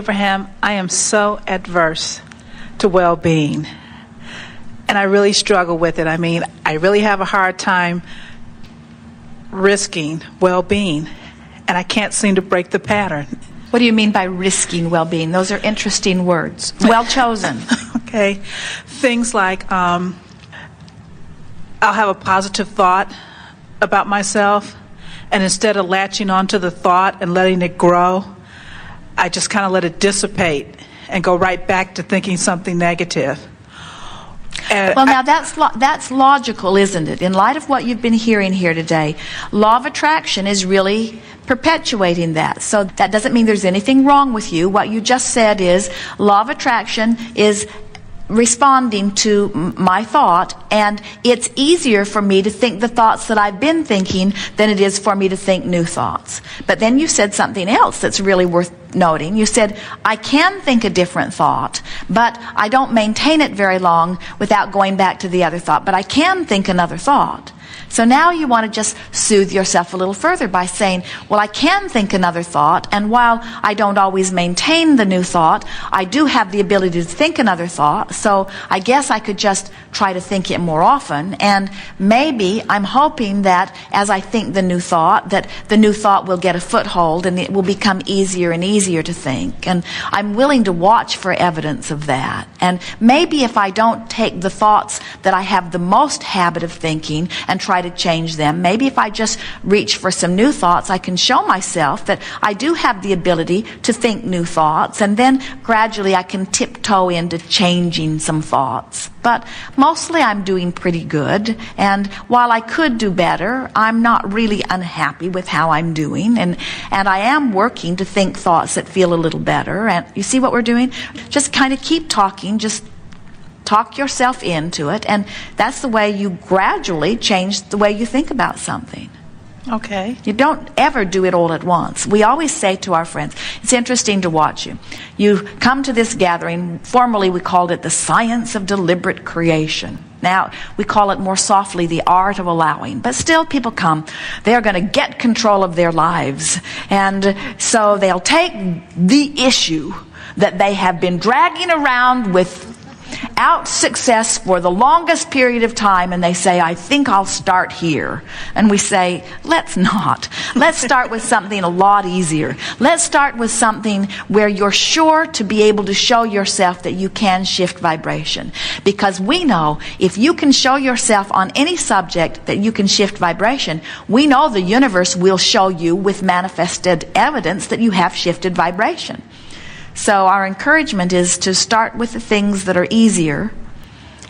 Abraham, I am so adverse to well-being, and I really struggle with it. I mean, I really have a hard time risking well-being, and I can't seem to break the pattern. What do you mean by risking well-being? Those are interesting words. Well chosen. Okay. Things like I'll have a positive thought about myself, and instead of latching onto the thought and letting it grow, I just kind of let it dissipate and go right back to thinking something negative. Well, now that's logical, isn't it? In light of what you've been hearing here today, law of attraction is really perpetuating that. So that doesn't mean there's anything wrong with you. What you just said is law of attraction is responding to my thought, and it's easier for me to think the thoughts that I've been thinking than it is for me to think new thoughts. But then you said something else that's really worth noting. You said, I can think a different thought, but I don't maintain it very long without going back to the other thought. But I can think another thought. So now you want to just soothe yourself a little further by saying, well, I can think another thought, and while I don't always maintain the new thought, I do have the ability to think another thought, so I guess I could just try to think it more often, and maybe I'm hoping that as I think the new thought, that the new thought will get a foothold and it will become easier and easier to think. And I'm willing to watch for evidence of that. And maybe if I don't take the thoughts that I have the most habit of thinking and try to change them, maybe if I just reach for some new thoughts, I can show myself that I do have the ability to think new thoughts, and then gradually I can tiptoe into changing some thoughts. But mostly I'm doing pretty good, and while I could do better, I'm not really unhappy with how I'm doing, and I am working to think thoughts that feel a little better. And you see what we're doing? Just kind of keep talking, just talk yourself into it, and that's the way you gradually change the way you think about something. Okay. You don't ever do it all at once. We always say to our friends, it's interesting to watch you. You come to this gathering, formerly we called it the science of deliberate creation. Now, we call it more softly the art of allowing. But still, people come. They're going to get control of their lives. And so they'll take the issue that they have been dragging around without success for the longest period of time, and they say, I think I'll start here. And we say, let's not. Let's start with something a lot easier. Let's start with something where you're sure to be able to show yourself that you can shift vibration. Because we know if you can show yourself on any subject that you can shift vibration, we know the universe will show you with manifested evidence that you have shifted vibration. So our encouragement is to start with the things that are easier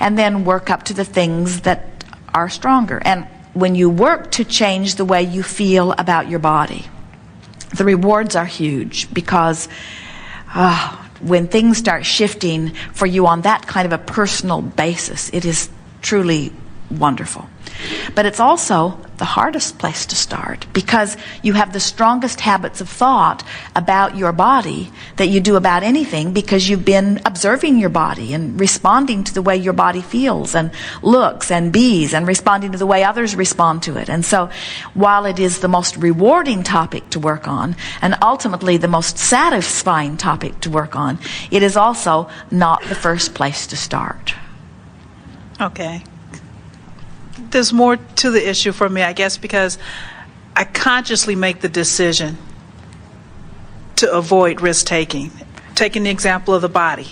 and then work up to the things that are stronger. And when you work to change the way you feel about your body, the rewards are huge, because when things start shifting for you on that kind of a personal basis, it is truly wonderful. But it's also the hardest place to start, because you have the strongest habits of thought about your body that you do about anything, because you've been observing your body and responding to the way your body feels and looks and bees, and responding to the way others respond to it. And so while it is the most rewarding topic to work on, and ultimately the most satisfying topic to work on, it is also not the first place to start. Okay. There's more to the issue for me, I guess, because I consciously make the decision to avoid risk-taking. Taking the example of the body,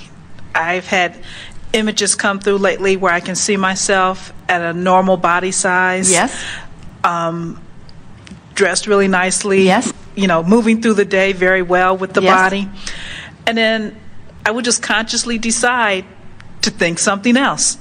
I've had images come through lately where I can see myself at a normal body size. Yes. Dressed really nicely. Yes. Moving through the day very well with the Yes. body. And then I would just consciously decide to think something else.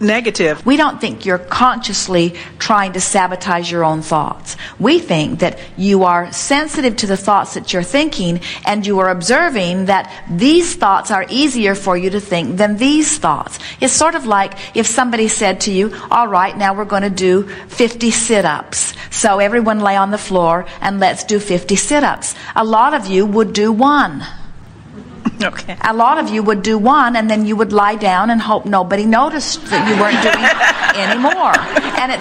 Negative. We don't think you're consciously trying to sabotage your own thoughts. We think that you are sensitive to the thoughts that you're thinking, and you are observing that these thoughts are easier for you to think than these thoughts. It's sort of like if somebody said to you, all right, now we're going to do 50 sit-ups. So everyone lay on the floor and let's do 50 sit-ups. A lot of you would do one. Okay. A lot of you would do one, and then you would lie down and hope nobody noticed that you weren't doing any more. And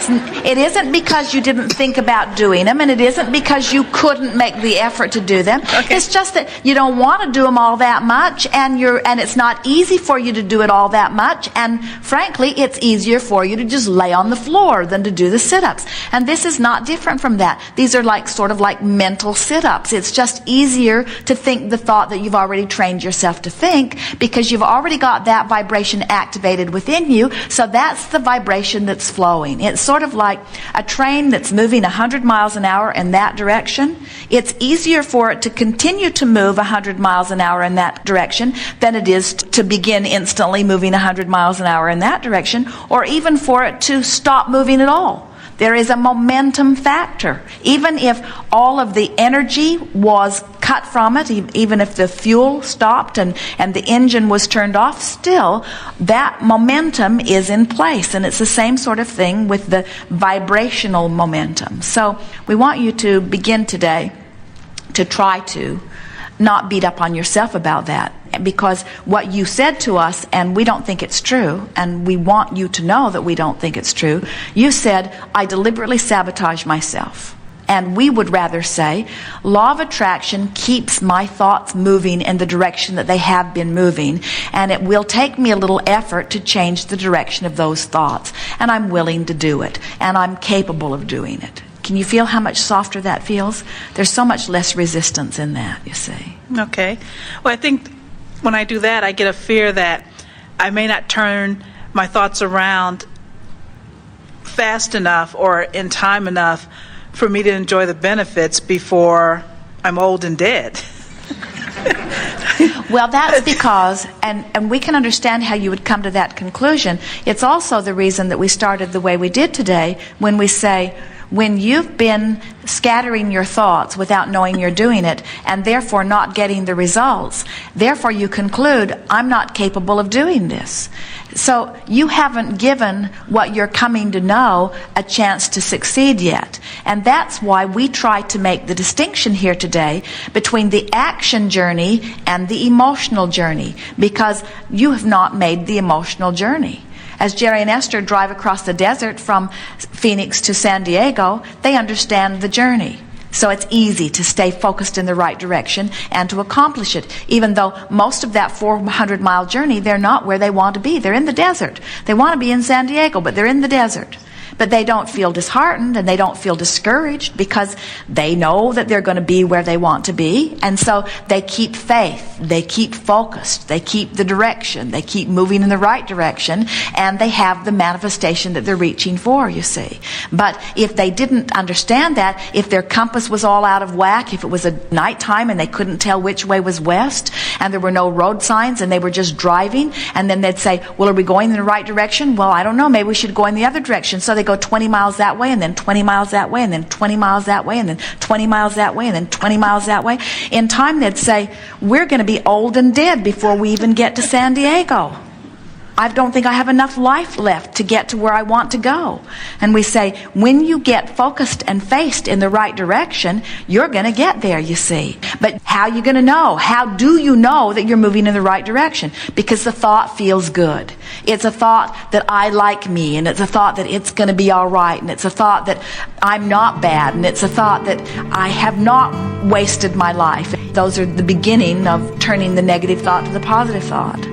it isn't because you didn't think about doing them, and it isn't because you couldn't make the effort to do them. Okay. It's just that you don't want to do them all that much, and it's not easy for you to do it all that much. And frankly, it's easier for you to just lay on the floor than to do the sit-ups. And this is not different from that. These are sort of like mental sit-ups. It's just easier to think the thought that you've already trained yourself to think, because you've already got that vibration activated within you. So that's the vibration that's flowing. It's sort of like a train that's moving 100 miles an hour in that direction. It's easier for it to continue to move 100 miles an hour in that direction than it is to begin instantly moving 100 miles an hour in that direction, or even for it to stop moving at all. There is a momentum factor. Even if all of the energy was cut from it, even if the fuel stopped and the engine was turned off, still that momentum is in place. And it's the same sort of thing with the vibrational momentum. So we want you to begin today to try to not beat up on yourself about that, because what you said to us, and we don't think it's true, and we want you to know that we don't think it's true. You said, I deliberately sabotage myself. And we would rather say, law of attraction keeps my thoughts moving in the direction that they have been moving, and it will take me a little effort to change the direction of those thoughts. And I'm willing to do it, and I'm capable of doing it. Can you feel how much softer that feels? There's so much less resistance in that, you see. Okay. Well, I think when I do that, I get a fear that I may not turn my thoughts around fast enough or in time enough for me to enjoy the benefits before I'm old and dead. Well, that's because, and we can understand how you would come to that conclusion. It's also the reason that we started the way we did today, when we say, when you've been scattering your thoughts without knowing you're doing it, and therefore not getting the results, therefore you conclude, I'm not capable of doing this. So you haven't given what you're coming to know a chance to succeed yet. And that's why we try to make the distinction here today between the action journey and the emotional journey, because you have not made the emotional journey. As Jerry and Esther drive across the desert from Phoenix to San Diego, they understand the journey. So it's easy to stay focused in the right direction and to accomplish it, even though most of that 400-mile journey, they're not where they want to be. They're in the desert. They want to be in San Diego, but they're in the desert. But they don't feel disheartened and they don't feel discouraged, because they know that they're going to be where they want to be. And so they keep faith, they keep focused, they keep the direction, they keep moving in the right direction, and they have the manifestation that they're reaching for, you see. But if they didn't understand that, if their compass was all out of whack, if it was a nighttime and they couldn't tell which way was west, and there were no road signs and they were just driving, and then they'd say, well, are we going in the right direction? Well, I don't know, maybe we should go in the other direction. So they go 20 miles that way, and then 20 miles that way, and then 20 miles that way, and then 20 miles that way, and then 20 miles that way. In time, they'd say, we're going to be old and dead before we even get to San Diego. I don't think I have enough life left to get to where I want to go. And we say, when you get focused and faced in the right direction, you're going to get there, you see. But how are you going to know? How do you know that you're moving in the right direction? Because the thought feels good. It's a thought that I like me, and it's a thought that it's going to be all right, and it's a thought that I'm not bad, and it's a thought that I have not wasted my life. Those are the beginning of turning the negative thought to the positive thought.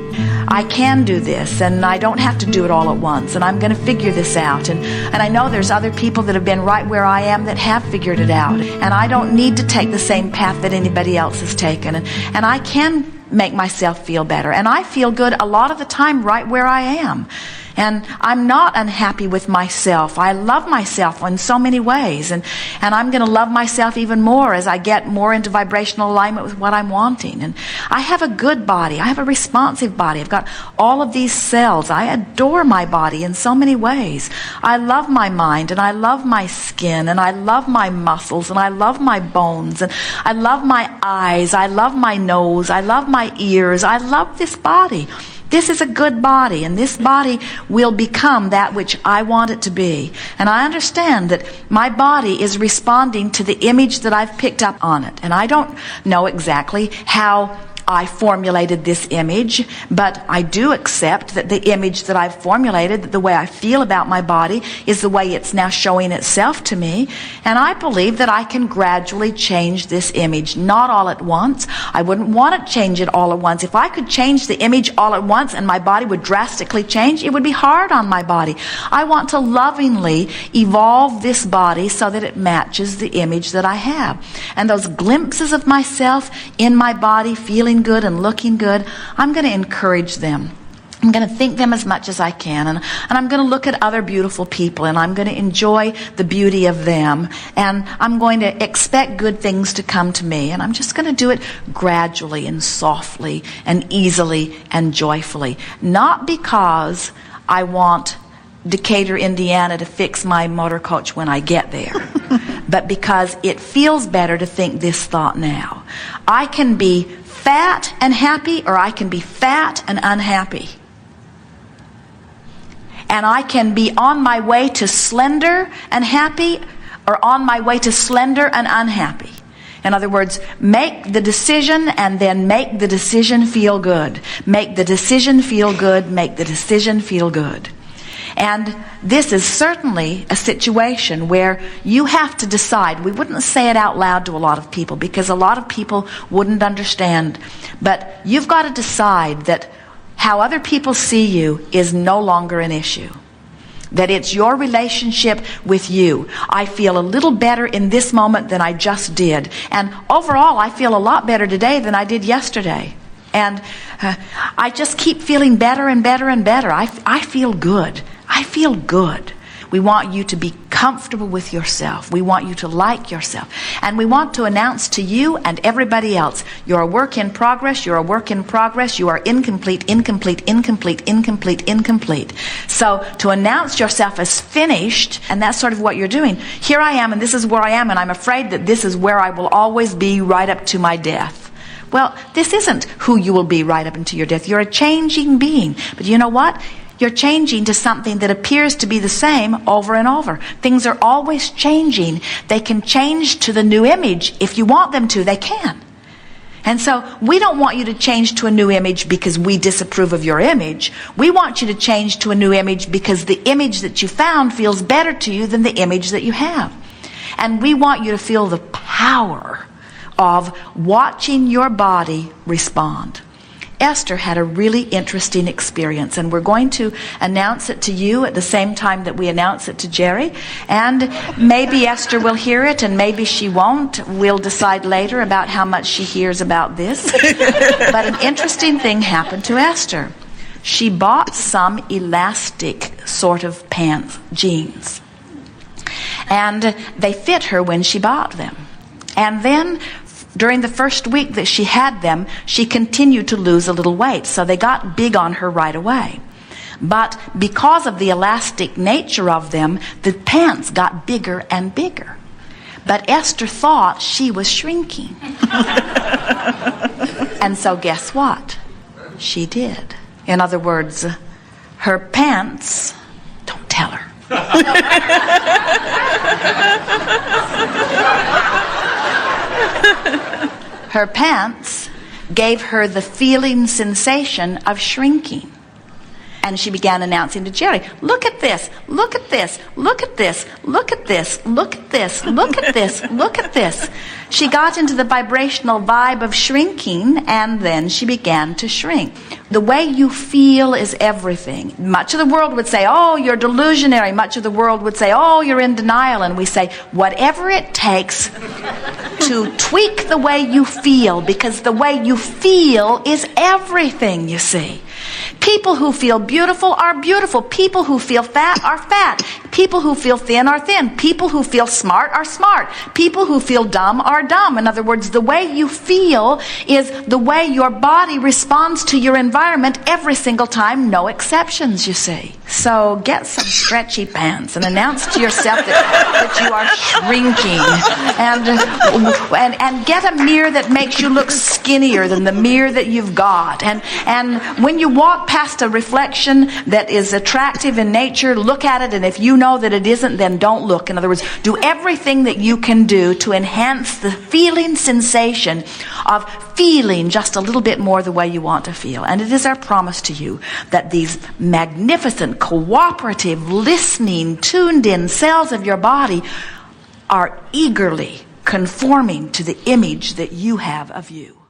I can do this, and I don't have to do it all at once, and I'm going to figure this out. And I know there's other people that have been right where I am that have figured it out, and I don't need to take the same path that anybody else has taken. And I can make myself feel better, and I feel good a lot of the time right where I am. And I'm not unhappy with myself. I love myself in so many ways. And I'm going to love myself even more as I get more into vibrational alignment with what I'm wanting. And I have a good body. I have a responsive body. I've got all of these cells. I adore my body in so many ways. I love my mind, and I love my skin, and I love my muscles, and I love my bones, and I love my eyes. I love my nose. I love my ears. I love this body. This is a good body, and this body will become that which I want it to be. And I understand that my body is responding to the image that I've picked up on it. And I don't know exactly how I formulated this image, but I do accept that the image that I've formulated, that the way I feel about my body, is the way it's now showing itself to me. And I believe that I can gradually change this image, not all at once. I wouldn't want to change it all at once. If I could change the image all at once and my body would drastically change, it would be hard on my body. I want to lovingly evolve this body so that it matches the image that I have. And those glimpses of myself in my body, feeling good and looking good, I'm going to encourage them. I'm going to think them as much as I can, and I'm going to look at other beautiful people, and I'm going to enjoy the beauty of them, and I'm going to expect good things to come to me, and I'm just going to do it gradually and softly and easily and joyfully. Not because I want Decatur, Indiana to fix my motor coach when I get there, but because it feels better to think this thought now. I can be fat and happy, or I can be fat and unhappy. And I can be on my way to slender and happy, or on my way to slender and unhappy. In other words, make the decision and then make the decision feel good. Make the decision feel good, make the decision feel good. And this is certainly a situation where you have to decide. We wouldn't say it out loud to a lot of people because a lot of people wouldn't understand. But you've got to decide that how other people see you is no longer an issue. That it's your relationship with you. I feel a little better in this moment than I just did. And overall, I feel a lot better today than I did yesterday. And I just keep feeling better and better and better. I feel good. I feel good. We want you to be comfortable with yourself. We want you to like yourself. And we want to announce to you and everybody else, you're a work in progress, you're a work in progress, you are incomplete, incomplete, incomplete, incomplete, incomplete. So to announce yourself as finished, and that's sort of what you're doing. Here I am, and this is where I am, and I'm afraid that this is where I will always be right up to my death. Well, this isn't who you will be right up until your death. You're a changing being. But you know what? You're changing to something that appears to be the same over and over. Things are always changing. They can change to the new image. If you want them to, they can. And so we don't want you to change to a new image because we disapprove of your image. We want you to change to a new image because the image that you found feels better to you than the image that you have. And we want you to feel the power of watching your body respond. Esther had a really interesting experience, and we're going to announce it to you at the same time that we announce it to Jerry. And maybe Esther will hear it, and maybe she won't. We'll decide later about how much she hears about this. But an interesting thing happened to Esther. She bought some elastic sort of pants, jeans. And they fit her when she bought them. And then during the first week that she had them, she continued to lose a little weight. So they got big on her right away. But because of the elastic nature of them, the pants got bigger and bigger. But Esther thought she was shrinking. And so guess what? She did. In other words, her pants, don't tell her. Her pants gave her the feeling sensation of shrinking. And she began announcing to Jerry, look at this, look at this, look at this, look at this, look at this, look at this, look at this. She got into the vibrational vibe of shrinking, and then she began to shrink. The way you feel is everything. Much of the world would say, oh, you're delusionary. Much of the world would say, oh, you're in denial. And we say, whatever it takes to tweak the way you feel, because the way you feel is everything, you see. People who feel beautiful are beautiful. People who feel fat are fat. People who feel thin are thin. People who feel smart are smart. People who feel dumb are dumb. In other words, the way you feel is the way your body responds to your environment every single time, no exceptions, you see. So get some stretchy pants and announce to yourself that you are shrinking. And get a mirror that makes you look skinnier than the mirror that you've got. And when you walk past a reflection that is attractive in nature, look at it, and if you know know that it isn't, then don't look. In other words, do everything that you can do to enhance the feeling sensation of feeling just a little bit more the way you want to feel. And it is our promise to you that these magnificent, cooperative, listening, tuned-in cells of your body are eagerly conforming to the image that you have of you.